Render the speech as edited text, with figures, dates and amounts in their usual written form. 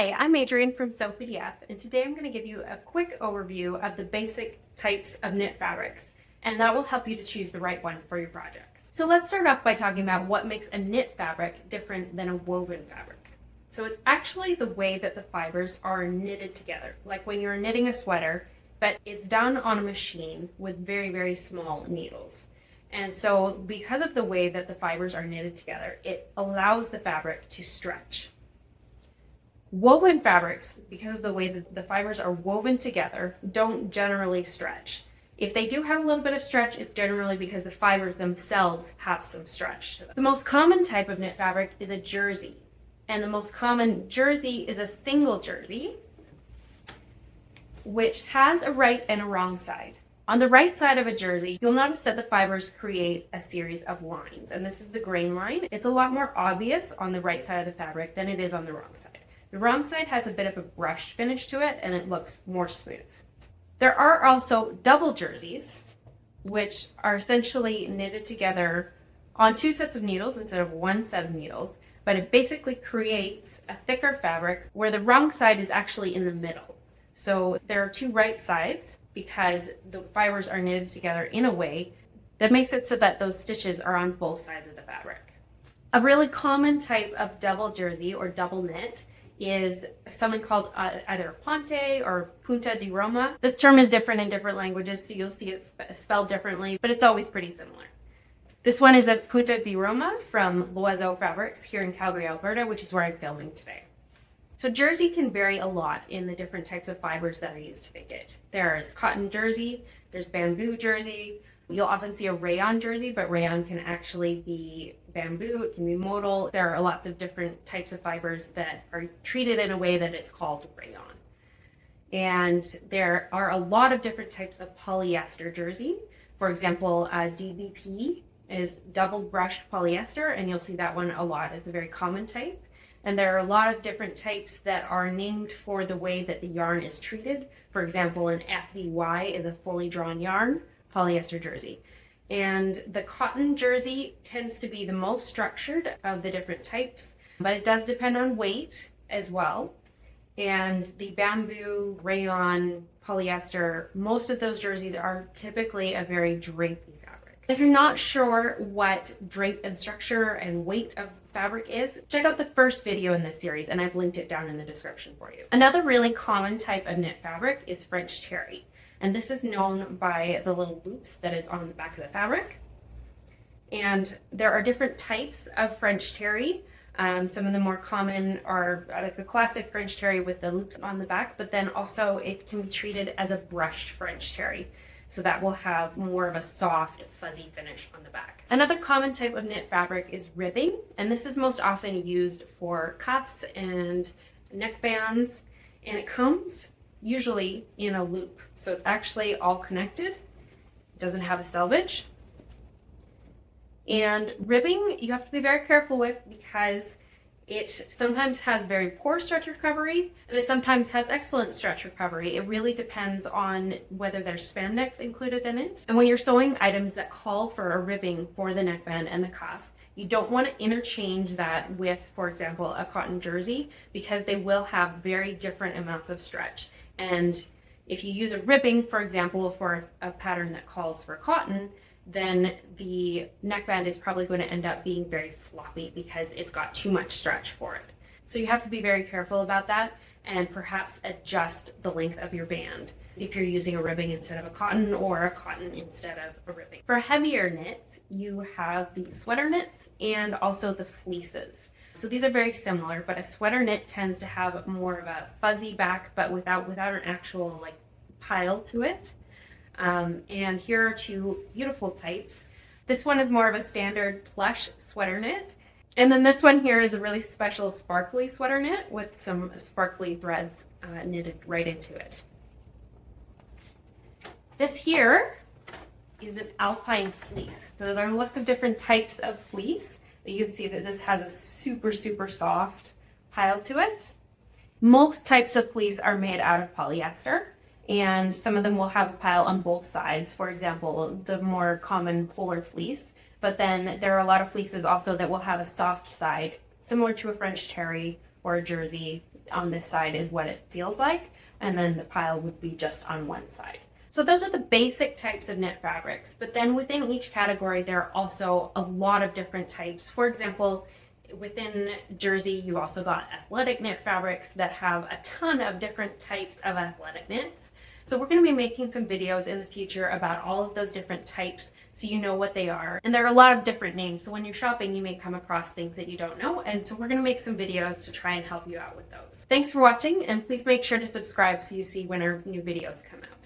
Hi, I'm Adrienne from Sew PDF, and today I'm going to give you a quick overview of the basic types of knit fabrics, and that will help you to choose the right one for your projects. So let's start off by talking about what makes a knit fabric different than a woven fabric. So it's actually the way that the fibers are knitted together, like when you're knitting a sweater, but it's done on a machine with very, very small needles. And so because of the way that the fibers are knitted together, it allows the fabric to stretch. Woven fabrics, because of the way that the fibers are woven together, don't generally stretch. If they do have a little bit of stretch, it's generally because the fibers themselves have some stretch to them. The most common type of knit fabric is a jersey. And the most common jersey is a single jersey, which has a right and a wrong side. On the right side of a jersey, you'll notice that the fibers create a series of lines, and this is the grain line. It's a lot more obvious on the right side of the fabric than it is on the wrong side. The wrong side has a bit of a brushed finish to it, and it looks more smooth. There are also double jerseys, which are essentially knitted together on two sets of needles instead of one set of needles, but it basically creates a thicker fabric where the wrong side is actually in the middle. So there are two right sides because the fibers are knitted together in a way that makes it so that those stitches are on both sides of the fabric. A really common type of double jersey or double knit is something called either Ponte or Punta di Roma. This term is different in different languages, so you'll see it spelled differently, but it's always pretty similar. This one is a Punta di Roma from Loiseau Fabrics here in Calgary, Alberta, which is where I'm filming today. So jersey can vary a lot in the different types of fibers that are used to make it. There's cotton jersey, there's bamboo jersey. You'll often see a rayon jersey, but rayon can actually be bamboo, it can be modal. There are lots of different types of fibers that are treated in a way that it's called rayon. And there are a lot of different types of polyester jersey. For example, DBP is double brushed polyester, and you'll see that one a lot. It's a very common type. And there are a lot of different types that are named for the way that the yarn is treated. For example, an FDY is a fully drawn yarn polyester jersey. And the cotton jersey tends to be the most structured of the different types, but it does depend on weight as well. And the bamboo, rayon, polyester, most of those jerseys are typically a very drapey fabric. If you're not sure what drape and structure and weight of fabric is, check out the first video in this series, and I've linked it down in the description for you. Another really common type of knit fabric is French terry. And this is known by the little loops that is on the back of the fabric. And there are different types of French terry. Some of the more common are like a classic French terry with the loops on the back, but then also it can be treated as a brushed French terry. So that will have more of a soft, fuzzy finish on the back. Another common type of knit fabric is ribbing, and this is most often used for cuffs and neckbands, and it comes usually in a loop. So it's actually all connected. It doesn't have a selvage. And ribbing, you have to be very careful with because it sometimes has very poor stretch recovery and it sometimes has excellent stretch recovery. It really depends on whether there's spandex included in it. And when you're sewing items that call for a ribbing for the neckband and the cuff, you don't want to interchange that with, for example, a cotton jersey because they will have very different amounts of stretch. And if you use a ribbing, for example, for a pattern that calls for cotton, then the neckband is probably going to end up being very floppy because it's got too much stretch for it. So you have to be very careful about that and perhaps adjust the length of your band if you're using a ribbing instead of a cotton or a cotton instead of a ribbing. For heavier knits, you have the sweater knits and also the fleeces. So these are very similar, but a sweater knit tends to have more of a fuzzy back, but without an actual like pile to it. And here are two beautiful types. This one is more of a standard plush sweater knit. And then this one here is a really special sparkly sweater knit with some sparkly threads knitted right into it. This here is an alpine fleece. So there are lots of different types of fleece. But you can see that this has a super, super soft pile to it. Most types of fleece are made out of polyester, and some of them will have a pile on both sides. For example, the more common polar fleece. But then there are a lot of fleeces also that will have a soft side, similar to a French terry or a jersey, on this side is what it feels like, and then the pile would be just on one side. So those are the basic types of knit fabrics, but then within each category, there are also a lot of different types. For example, within jersey, you also got athletic knit fabrics that have a ton of different types of athletic knits. So we're going to be making some videos in the future about all of those different types so you know what they are. And there are a lot of different names, so when you're shopping, you may come across things that you don't know, and so we're going to make some videos to try and help you out with those. Thanks for watching, and please make sure to subscribe so you see when our new videos come out.